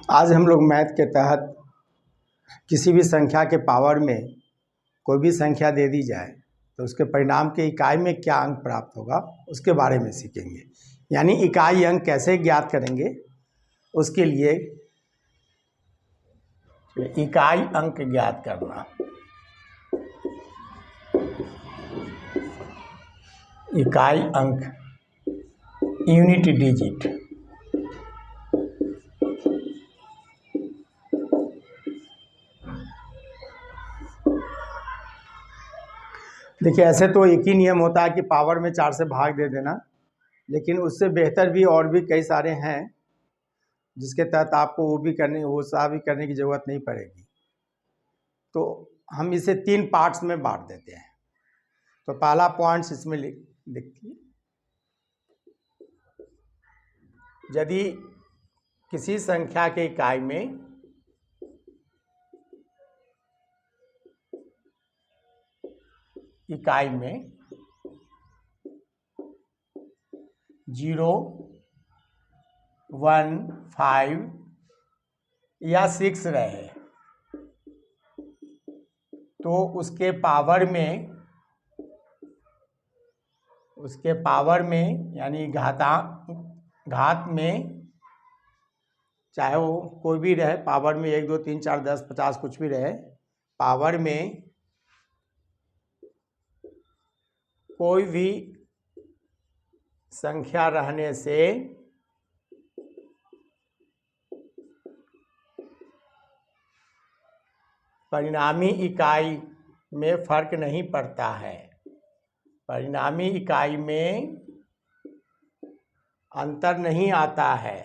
आज हम लोग मैथ के तहत किसी भी संख्या के पावर में कोई भी संख्या दे दी जाए तो उसके परिणाम के इकाई में क्या अंक प्राप्त होगा उसके बारे में सीखेंगे। यानी इकाई अंक कैसे ज्ञात करेंगे, उसके लिए इकाई अंक ज्ञात करना। इकाई अंक, यूनिट डिजिट। देखिए, ऐसे तो एक ही नियम होता है कि पावर में 4 से भाग दे देना, लेकिन उससे बेहतर भी और भी कई सारे हैं जिसके तहत आपको वो सब भी करने की ज़रूरत नहीं पड़ेगी। तो हम इसे 3 पार्ट्स में बांट देते हैं। तो पहला पॉइंट्स इसमें लिखिए। यदि किसी संख्या के इकाई में इकाई में 0, 1, 5 या 6 रहे तो उसके पावर में यानी घात में, चाहे वो कोई भी रहे, पावर में 1, 2, 3, 4, 10, 50 कुछ भी रहे, पावर में कोई भी संख्या रहने से परिणामी इकाई में फर्क नहीं पड़ता है। परिणामी इकाई में अंतर नहीं आता है,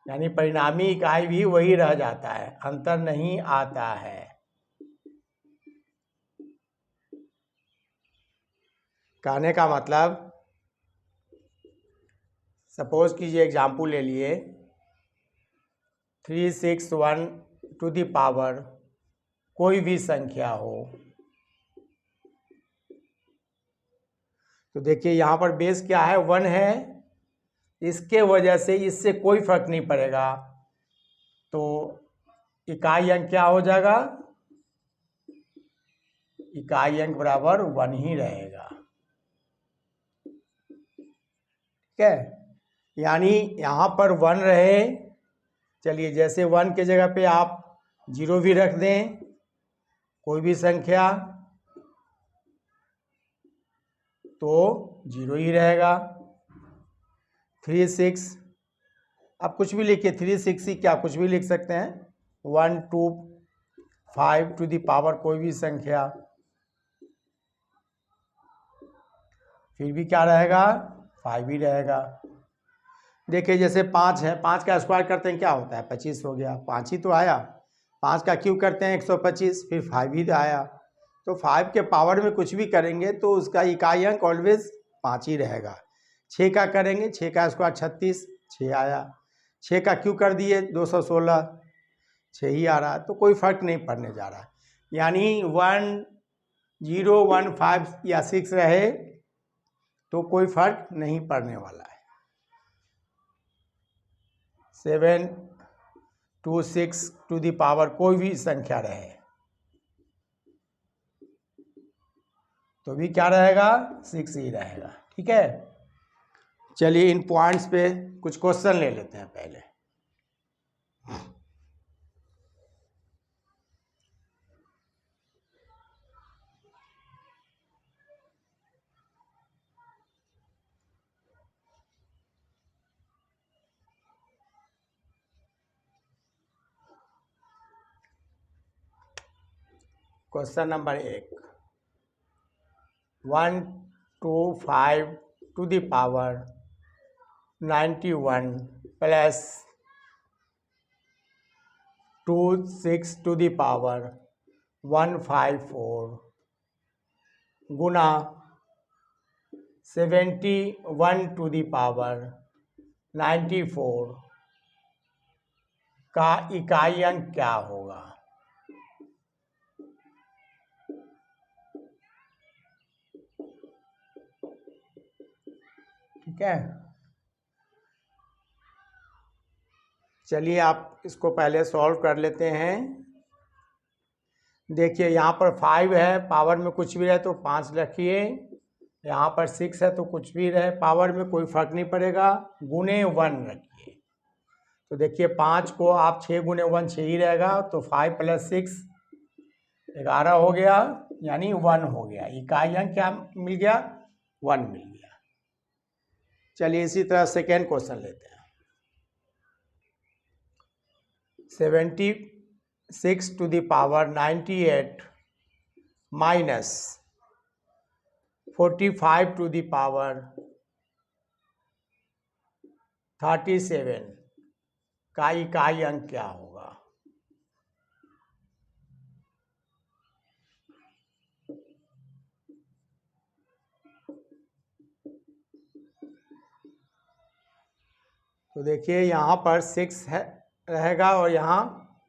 यानी परिणामी इकाई भी वही रह जाता है, अंतर नहीं आता है। कहने का मतलब, सपोज कीजिए, एग्जाम्पल ले लिए 361 टू द पावर कोई भी संख्या हो, तो देखिए यहाँ पर बेस क्या है, 1 है, इसके वजह से इससे कोई फर्क नहीं पड़ेगा, तो इकाई अंक क्या हो जाएगा, इकाई अंक बराबर 1 ही रहेगा। ठीक है, यानी यहाँ पर 1 रहे, चलिए जैसे 1 के जगह पे आप 0 भी रख दें, कोई भी संख्या, तो 0 ही रहेगा। 36, आप कुछ भी लिखिए, 36 ही क्या, कुछ भी लिख सकते हैं, 1, 2, 5 टू द पावर कोई भी संख्या, फिर भी क्या रहेगा, 5 ही रहेगा। देखिए जैसे 5 है, 5 का स्क्वायर करते हैं क्या होता है, 25 हो गया, 5 ही तो आया। 5 का क्यूब करते हैं 125, फिर 5 ही आया। तो 5 के पावर में कुछ भी करेंगे तो उसका इकाई अंक ऑलवेज 5 ही रहेगा। 6 का करेंगे, 6 का स्क्वायर 36, 6 आया। 6 का क्यूब कर दिए 216, 6 ही आ रहा है, तो कोई फर्क नहीं पड़ने जा रहा है। यानी 1, 0, 1, 5 या 6 रहे तो कोई फर्क नहीं पड़ने वाला है। 7, 2, 6 टू द पावर कोई भी संख्या रहे तो भी क्या रहेगा, 6 ही रहेगा। ठीक है, चलिए इन पॉइंट्स पे कुछ क्वेश्चन ले लेते हैं पहले। Question number 1, 1, 2, 5 to the power 91 plus 2, 6 to the power 154 गुना 71 टू द पावर 94 का इकाई अंक क्या होगा। ठीक है, चलिए आप इसको पहले सॉल्व कर लेते हैं। देखिए यहाँ पर 5 है, पावर में कुछ भी रहे तो 5 रखिए, यहाँ पर 6 है तो कुछ भी रहे पावर में कोई फर्क नहीं पड़ेगा, गुने 1 रखिए। तो देखिए 5 को आप 6 गुने 1 6 ही रहेगा, तो 5 + 6 11 हो गया, यानी 1 हो गया। इकाई अंक क्या मिल गया? 1 मिल गया। चलिए इसी तरह सेकेंड क्वेश्चन लेते हैं। 76 to the power 98 minus 45 to the power 37 का इकाई अंक क्या होगा? तो देखिए यहाँ पर 6 है रहेगा और यहाँ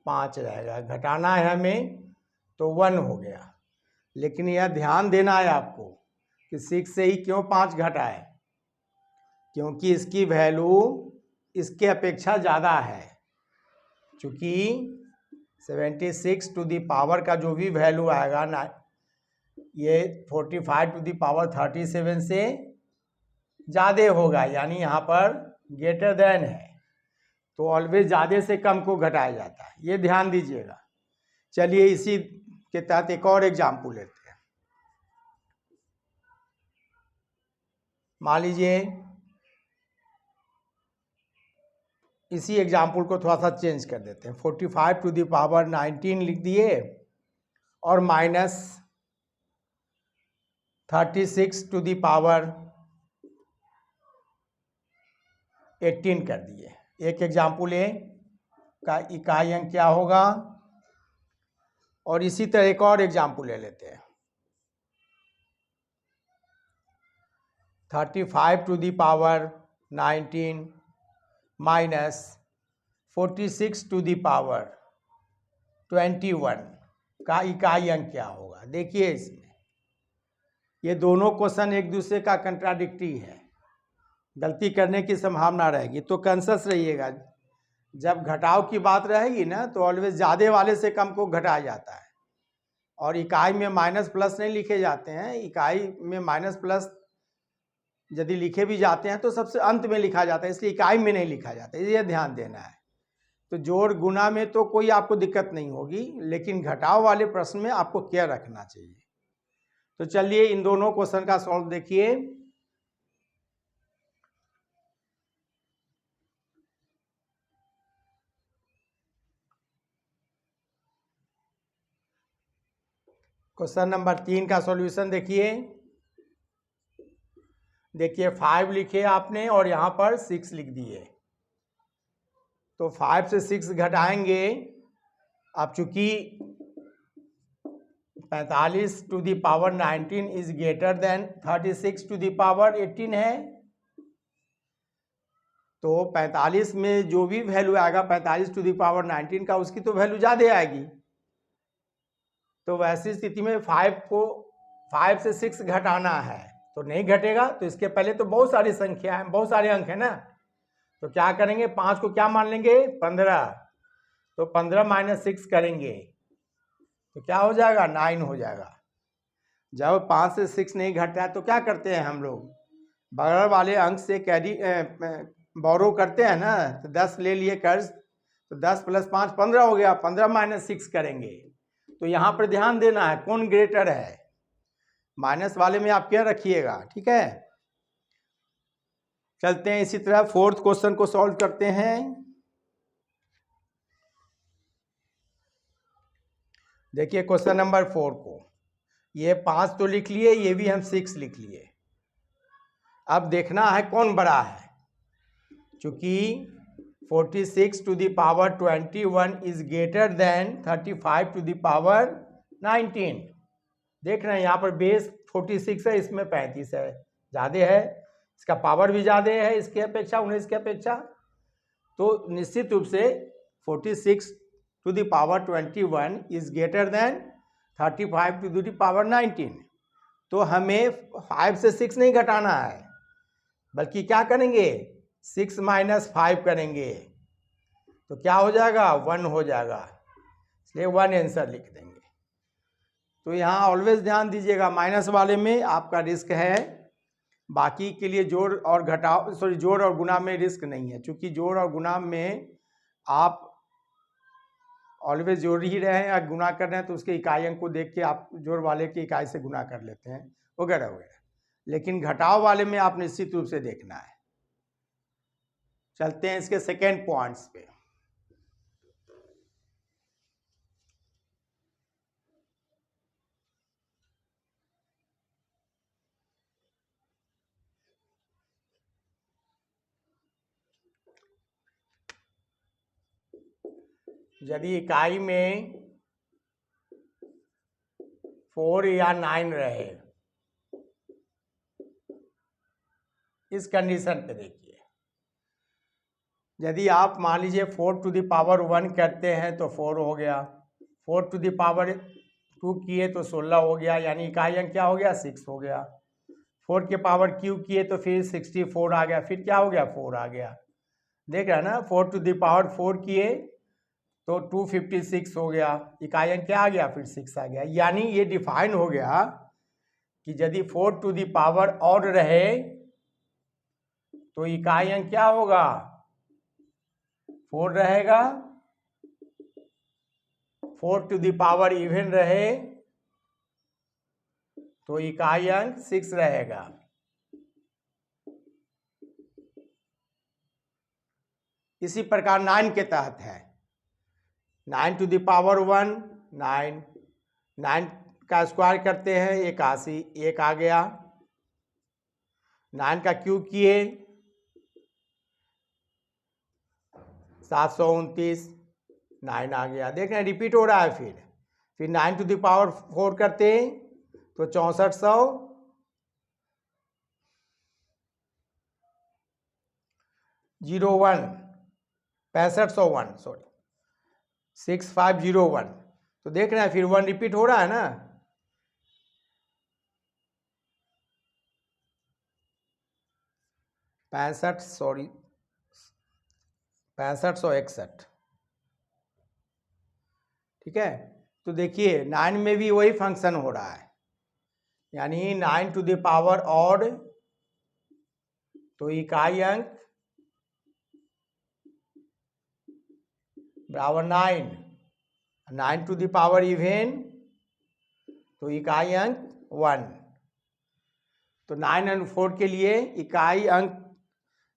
5 रहेगा, घटाना है हमें तो 1 हो गया। लेकिन यह ध्यान देना है आपको कि 6 से ही क्यों 5 घटा है, क्योंकि इसकी वैल्यू इसके अपेक्षा ज़्यादा है। चूँकि 76 टू दी पावर का जो भी वैल्यू आएगा ना, ये 45 टू दी पावर 37 से ज़्यादा होगा, यानी यहाँ पर ग्रेटर देन है, तो ऑलवेज ज़्यादा से कम को घटाया जाता है, ये ध्यान दीजिएगा। चलिए इसी के तहत एक और एग्जाम्पल लेते हैं। मान लीजिए इसी एग्जाम्पल को थोड़ा सा चेंज कर देते हैं। 45 टू दी पावर 19 लिख दिए और माइनस 36 टू दी पावर 18 कर दिए। एक एग्जाम्पल ए का इकाई अंक क्या होगा, और इसी तरह एक और एग्जाम्पल ले लेते हैं। 35 to the power 19 minus 46 to the power 21 का इकाई अंक क्या होगा? देखिए इसमें ये दोनों क्वेश्चन एक दूसरे का कंट्राडिक्टी है, गलती करने की संभावना रहेगी, तो कॉन्शियस रहिएगा। जब घटाव की बात रहेगी ना, तो ऑलवेज ज़्यादा वाले से कम को घटाया जाता है, और इकाई में माइनस प्लस नहीं लिखे जाते हैं। इकाई में माइनस प्लस यदि लिखे भी जाते हैं तो सबसे अंत में लिखा जाता है, इसलिए इकाई में नहीं लिखा जाता है, ये ध्यान देना है। तो जोड़ गुना में तो कोई आपको दिक्कत नहीं होगी, लेकिन घटाव वाले प्रश्न में आपको क्या रखना चाहिए। तो चलिए इन दोनों क्वेश्चन का सॉल्व देखिए। क्वेश्चन नंबर 3 का सॉल्यूशन देखिए। देखिए 5 लिखे आपने और यहाँ पर 6 लिख दिए, तो 5 से 6 घटाएंगे। अब चूंकि 45 to the power 19 is greater than 36 to the power 18 है, तो 45 में जो भी वैल्यू आएगा 45 टू दी पावर 19 का, उसकी तो वैल्यू ज़्यादा आएगी। तो वैसी स्थिति में 5 से 6 घटाना है तो नहीं घटेगा, तो इसके पहले तो बहुत सारी संख्या है, बहुत सारे अंक है ना, तो क्या करेंगे, 5 को क्या मान लेंगे, 15, तो 15 माइनस 6 करेंगे तो क्या हो जाएगा, 9 हो जाएगा। जब 5 से 6 नहीं घटता है तो क्या करते हैं हम लोग, बगल वाले अंक से कैरी बोरो करते हैं ना, तो 10 ले लिए कर्ज, तो 10 + 5 15 हो गया, 15 माइनस 6 करेंगे। तो यहाँ पर ध्यान देना है कौन ग्रेटर है, माइनस वाले में आप क्या रखिएगा, ठीक है। चलते हैं इसी तरह फोर्थ क्वेश्चन को सॉल्व करते हैं। देखिए क्वेश्चन नंबर 4 को, ये 5 तो लिख लिए, ये भी हम 6 लिख लिए। अब देखना है कौन बड़ा है, चूंकि 46 to the power 21 is greater than 35 to the power 19। देख रहे हैं यहाँ पर बेस 46 है, इसमें 35 है, ज़्यादा है, इसका पावर भी ज़्यादा है इसके अपेक्षा, 19 के अपेक्षा। तो निश्चित रूप से 46 to the power 21 is greater than 35 to the power 19। तो हमें 5 से 6 नहीं घटाना है, बल्कि क्या करेंगे, 6 माइनस 5 करेंगे, तो क्या हो जाएगा, 1 हो जाएगा, इसलिए 1 आंसर लिख देंगे। तो यहाँ ऑलवेज ध्यान दीजिएगा, माइनस वाले में आपका रिस्क है, बाकी के लिए जोड़ और घटाव जोड़ और गुणा में रिस्क नहीं है, क्योंकि जोड़ और गुणा में आप ऑलवेज जोड़ ही रहे हैं या गुणा कर रहे हैं तो उसके इकाई अंक को देख के आप जोड़ वाले की इकाई से गुणा कर लेते हैं वगैरह वगैरह। लेकिन घटाव वाले में आप निश्चित रूप से देखना है। चलते हैं इसके सेकेंड पॉइंट्स पे। यदि इकाई में 4 या 9 रहे, इस कंडीशन पे देखिए, यदि आप मान लीजिए 4 टू द पावर 1 करते हैं तो 4 हो गया, 4 टू द पावर 2 किए तो 16 हो गया, यानी इकाई अंक क्या हो गया, 6 हो गया। 4 के पावर क्यूब किए तो फिर 64 आ गया, फिर क्या हो गया, 4 आ गया। देख रहे हैं ना, 4 टू द पावर 4 किए तो 256 हो गया, इकाई अंक क्या आ गया, फिर 6 आ गया। यानी ये डिफाइन हो गया कि यदि 4 टू द पावर ऑड रहे तो इकाई अंक क्या होगा, 4 रहेगा। 4 टू द पावर इवन रहे तो इकाई अंक 6 रहेगा। इसी प्रकार 9 के तहत है, 9 टू द पावर 1 9, 9 का स्क्वायर करते हैं 81, 1 आ गया। 9 का क्यूब किए 729, 9 आ गया। देख रहे हैं रिपीट हो रहा है। फिर 9 टू द पावर 4 करते हैं तो 6400, 01 6501 सॉरी 6501। तो देख रहे हैं फिर 1 रिपीट हो रहा है ना, 6561। ठीक है, तो देखिए 9 में भी वही फंक्शन हो रहा है, यानी 9 टू द पावर ऑड तो इकाई अंक बराबर 9, 9 टू द पावर इवेन तो इकाई अंक 1। तो 9 और 4 के लिए इकाई अंक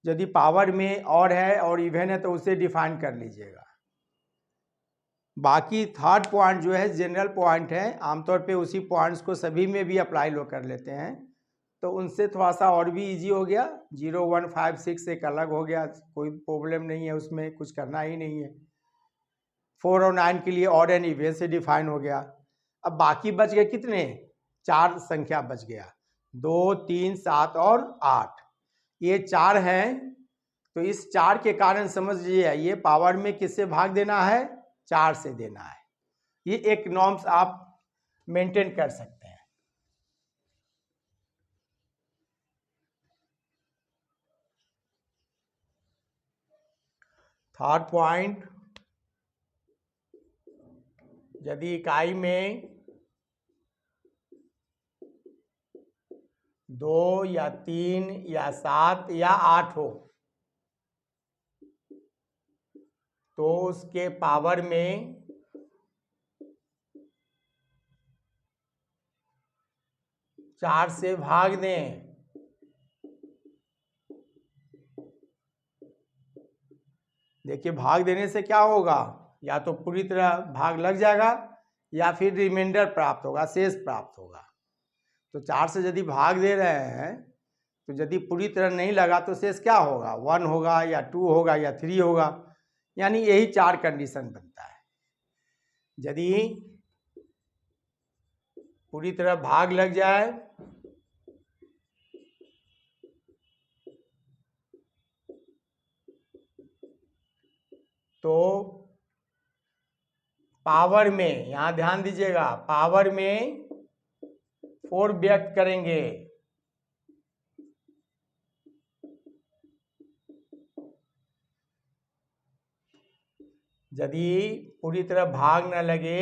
यदि पावर में और है और इवेन है तो उसे डिफाइन कर लीजिएगा। बाकी थर्ड पॉइंट जो है जनरल पॉइंट है, आमतौर पे उसी पॉइंट्स को सभी में भी अप्लाई लोग कर लेते हैं, तो उनसे थोड़ा सा और भी इजी हो गया। 0 1 5 6 एक अलग हो गया, कोई प्रॉब्लम नहीं है उसमें, कुछ करना ही नहीं है। 4 और 9 के लिए ऑड एंड इवन से डिफाइन हो गया। अब बाकी बच गए कितने, 4 संख्या बच गया, 2 3 7 और 8। ये 4 हैं, तो इस 4 के कारण समझ लीजिए ये पावर में किससे भाग देना है, 4 से देना है। ये एक नॉर्म्स आप मेंटेन कर सकते हैं। थर्ड पॉइंट, यदि इकाई में 2 या 3 या 7 या 8 हो तो उसके पावर में 4 से भाग दें। देखिए भाग देने से क्या होगा, या तो पूरी तरह भाग लग जाएगा या फिर रिमाइंडर प्राप्त होगा, शेष प्राप्त होगा। तो 4 से यदि भाग दे रहे हैं तो यदि पूरी तरह नहीं लगा तो शेष क्या होगा, 1 होगा या 2 होगा या 3 होगा, यानी यही 4 कंडीशन बनता है। यदि पूरी तरह भाग लग जाए तो पावर में, यहां ध्यान दीजिएगा, पावर में 4 व्यक्त करेंगे। यदि पूरी तरह भाग न लगे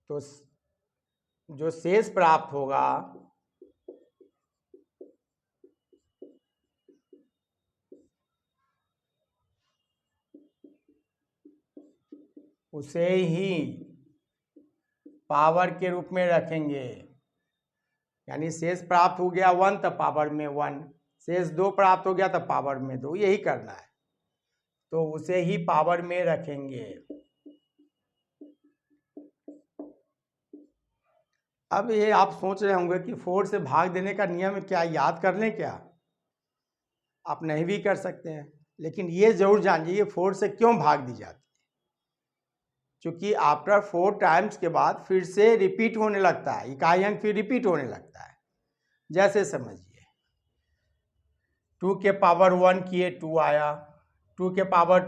तो जो शेष प्राप्त होगा उसे ही पावर के रूप में रखेंगे। यानी शेष प्राप्त हो गया 1 तब पावर में 1, शेष 2 प्राप्त हो गया तब पावर में 2, यही करना है। तो उसे ही पावर में रखेंगे। अब ये आप सोच रहे होंगे कि 4 से भाग देने का नियम क्या याद कर लें क्या? आप नहीं भी कर सकते हैं, लेकिन ये जरूर जानिए 4 से क्यों भाग दी जाती है। क्योंकि आफ्टर 4 टाइम्स के बाद फिर से रिपीट होने लगता है, इकाई अंक फिर रिपीट होने लगता है। जैसे समझिए 2 के पावर 1 किए 2 आया, 2 के पावर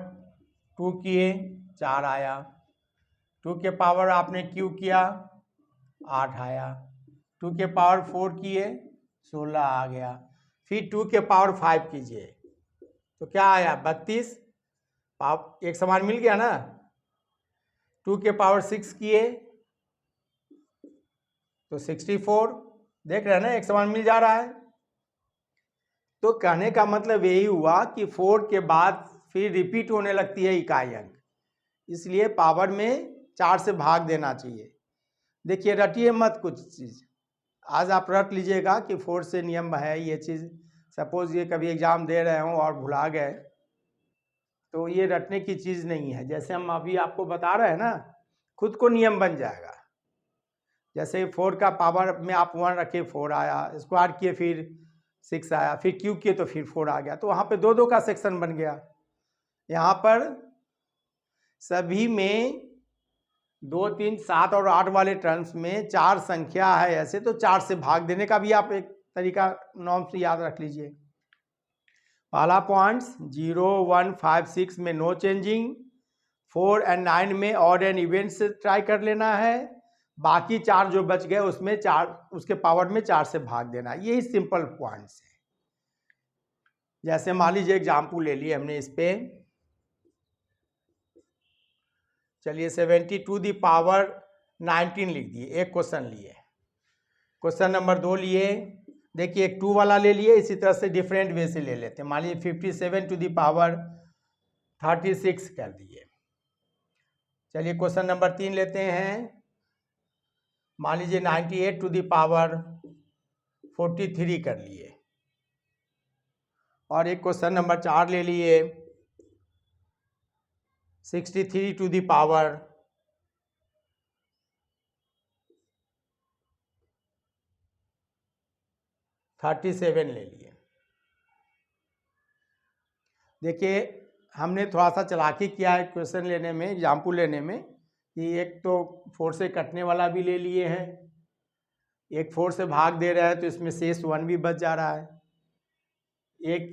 2 किए 4 आया, 2 के पावर आपने क्यू किया 8 आया, 2 के पावर 4 किए 16 आ गया, फिर 2 के पावर 5 कीजिए तो क्या आया 32, एक समान मिल गया ना। 2 के पावर 6 किए तो 64, देख रहे हैं ना, एक समान मिल जा रहा है। तो कहने का मतलब यही हुआ कि 4 के बाद फिर रिपीट होने लगती है इकाई अंक, इसलिए पावर में 4 से भाग देना चाहिए। देखिए रटिए मत कुछ चीज़, आज आप रट लीजिएगा कि 4 से नियम है ये चीज़। सपोज ये कभी एग्जाम दे रहे हों और भुला गए तो ये रटने की चीज़ नहीं है। जैसे हम अभी आपको बता रहे हैं ना, खुद को नियम बन जाएगा। जैसे 4 का पावर में आप 1 रखे 4 आया, स्क्वायर किए फिर 6 आया, फिर क्यूब किए तो फिर 4 आ गया, तो वहाँ पे 2-2 का सेक्शन बन गया। यहाँ पर सभी में 2, 3, 7 और 8 वाले टर्म्स में 4 संख्या है ऐसे, तो 4 से भाग देने का भी आप एक तरीका नॉर्म से याद रख लीजिए। पहला पॉइंट्स 0, 1, 5, 6 में नो चेंजिंग, 4 और 9 में ऑड एंड इवेंट से ट्राई कर लेना है, बाकी 4 जो बच गए उसमें 4 उसके पावर में 4 से भाग देना, यही सिंपल पॉइंट्स है। जैसे मान लीजिए एग्जाम्पल ले लिए हमने इस पे, चलिए 70 टू दी पावर 19 लिख दिए, एक क्वेश्चन लिए। क्वेश्चन नंबर 2 लिए, देखिए एक 2 वाला ले लिए, इसी तरह से डिफरेंट वे से ले लेते हैं। मान लीजिए 57 टू दी पावर 36 कर दिए। चलिए क्वेश्चन नंबर 3 लेते हैं, मान लीजिए 98 टू दी पावर 43 कर लिए। और एक क्वेश्चन नंबर 4 ले लिए, 63 टू दी पावर 37 ले लिए। देखिए हमने थोड़ा सा चालाकी किया है क्वेश्चन लेने में, एग्जाम्पल लेने में, कि एक तो 4 से कटने वाला भी ले लिए हैं, एक 4 से भाग दे रहा है तो इसमें शेष 1 भी बच जा रहा है। एक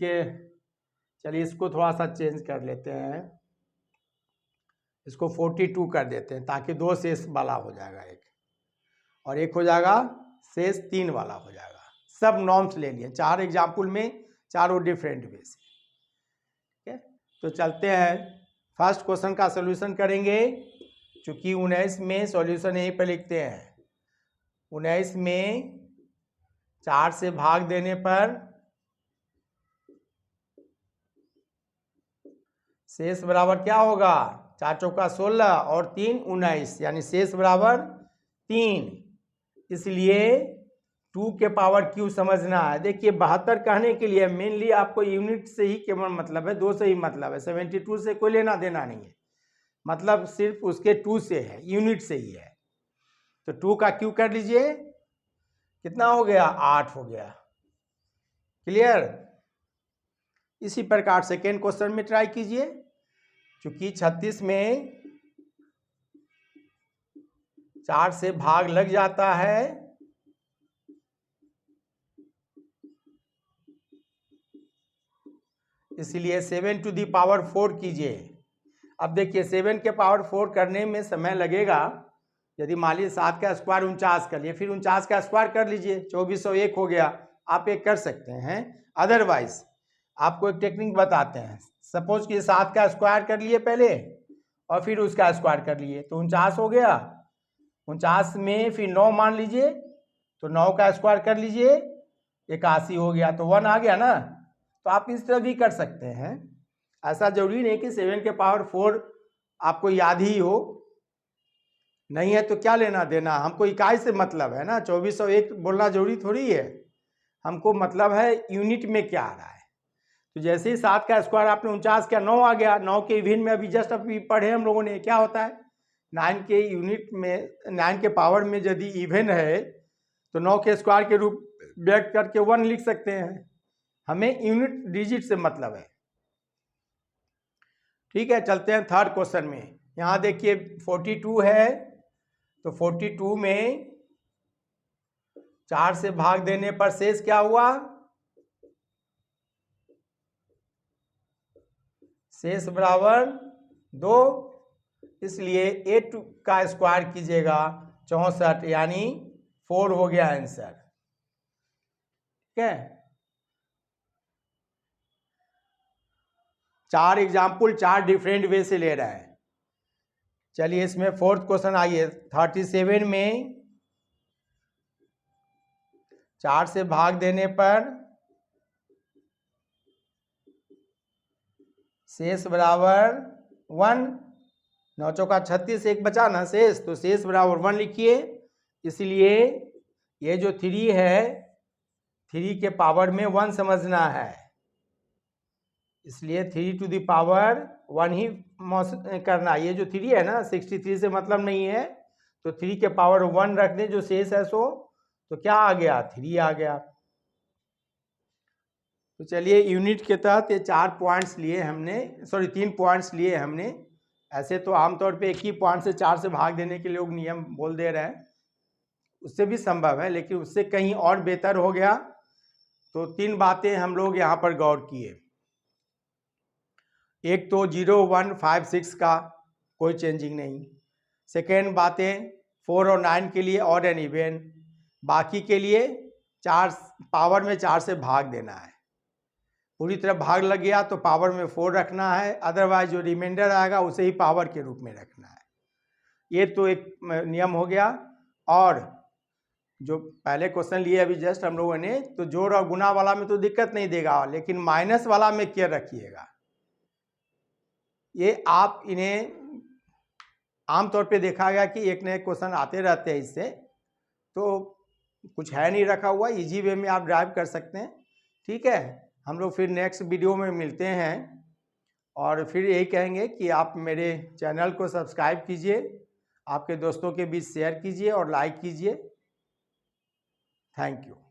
चलिए इसको थोड़ा सा चेंज कर लेते हैं, इसको 42 कर देते हैं ताकि 2 शेष वाला हो जाएगा एक, और एक हो जाएगा शेष 3 वाला हो जाएगा। सब नॉर्म्स ले लिए, 4 एग्जाम्पल में, चारों डिफरेंट वे से। ठीक है, तो चलते हैं फर्स्ट क्वेश्चन का सॉल्यूशन करेंगे। चूंकि 19 में सॉल्यूशन यहीं पर लिखते हैं, 19 में 4 से भाग देने पर शेष बराबर क्या होगा, 4 चौका 16 और 3 19, यानी शेष बराबर 3। इसलिए 2 के पावर क्यू समझना है। देखिए 72 कहने के लिए मेनली आपको यूनिट से ही केवल मतलब है, 2 से ही मतलब है, 72 से कोई लेना देना नहीं है, मतलब सिर्फ उसके 2 से है, यूनिट से ही है। तो 2 का क्यू कर लीजिए, कितना हो गया, 8 हो गया। क्लियर। इसी प्रकार सेकेंड क्वेश्चन में ट्राई कीजिए। चूंकि 36 में 4 से भाग लग जाता है, इसलिए 7 टू दी पावर 4 कीजिए। अब देखिए 7 के पावर 4 करने में समय लगेगा, यदि मान लीजिए 7 का स्क्वायर 49 कर लिए, फिर 49 का स्क्वायर कर लीजिए, 2401 हो गया। आप एक कर सकते हैं। अदरवाइज आपको एक टेक्निक बताते हैं। सपोज कि 7 का स्क्वायर कर लिए पहले और फिर उसका स्क्वायर कर लिए तो 49 हो गया। 49 में फिर 9 मान लीजिए तो 9 का स्क्वायर कर लीजिए, 81 हो गया, तो 1 आ गया ना। तो आप इस तरह भी कर सकते हैं। ऐसा जरूरी नहीं कि 7 के पावर 4 आपको याद ही हो, नहीं है तो क्या लेना देना, हमको इकाई से मतलब है ना। 2401 बोलना जरूरी थोड़ी है, हमको मतलब है यूनिट में क्या आ रहा है। तो जैसे ही 7 का स्क्वायर आपने 49 किया, 9 आ गया। 9 के इवन में अभी जस्ट अभी पढ़े हम लोगों ने, क्या होता है 9 के यूनिट में, 9 के पावर में यदि इवन है तो 9 के स्क्वायर के रूप व्यक्त करके 1 लिख सकते हैं। हमें यूनिट डिजिट से मतलब है। ठीक है, चलते हैं थर्ड क्वेश्चन में। यहाँ देखिए 42 है, तो 42 में 4 से भाग देने पर शेष क्या हुआ, शेष बराबर 2। इसलिए 8 का स्क्वायर कीजिएगा 64, यानी 4 हो गया आंसर। ठीक है, 4 एग्जाम्पल 4 डिफरेंट वे से ले रहे हैं। चलिए इसमें फोर्थ क्वेश्चन आइए। 37 में 4 से भाग देने पर शेष बराबर 1। 9 चौका 36, एक बचा ना शेष, तो शेष बराबर 1 लिखिए। इसलिए ये जो 3 है, 3 के पावर में 1 समझना है, इसलिए 3 टू द पावर 1 ही करना। ये जो 3 है ना, 63 से मतलब नहीं है, तो 3 के पावर 1 रख दें जो शेष है सो, तो क्या आ गया 3 आ गया। तो चलिए यूनिट के तहत ये 4 पॉइंट्स लिए हमने, सॉरी 3 पॉइंट्स लिए हमने। ऐसे तो आमतौर पे एक ही पॉइंट से 4 से भाग देने के लोग नियम बोल दे रहे हैं, उससे भी संभव है, लेकिन उससे कहीं और बेहतर हो गया। तो 3 बातें हम लोग यहाँ पर गौर किए। एक तो 0, 1, 5, 6 का कोई चेंजिंग नहीं। सेकेंड बातें 4 और 9 के लिए ऑड एंड इवन, बाकी के लिए 4 पावर में 4 से भाग देना है। पूरी तरह भाग लग गया तो पावर में 4 रखना है, अदरवाइज जो रिमाइंडर आएगा उसे ही पावर के रूप में रखना है। ये तो एक नियम हो गया। और जो पहले क्वेश्चन लिए अभी जस्ट हम लोगों ने, तो जोड़ और गुना वाला में तो दिक्कत नहीं देगा, लेकिन माइनस वाला में केयर रखिएगा। ये आप इन्हें आमतौर पे देखा गया कि एक नए क्वेश्चन आते रहते हैं इससे, तो कुछ है नहीं रखा हुआ, इजी वे में आप ड्राइव कर सकते हैं। ठीक है, हम लोग फिर नेक्स्ट वीडियो में मिलते हैं, और फिर यही कहेंगे कि आप मेरे चैनल को सब्सक्राइब कीजिए, आपके दोस्तों के बीच शेयर कीजिए और लाइक कीजिए। Thank you.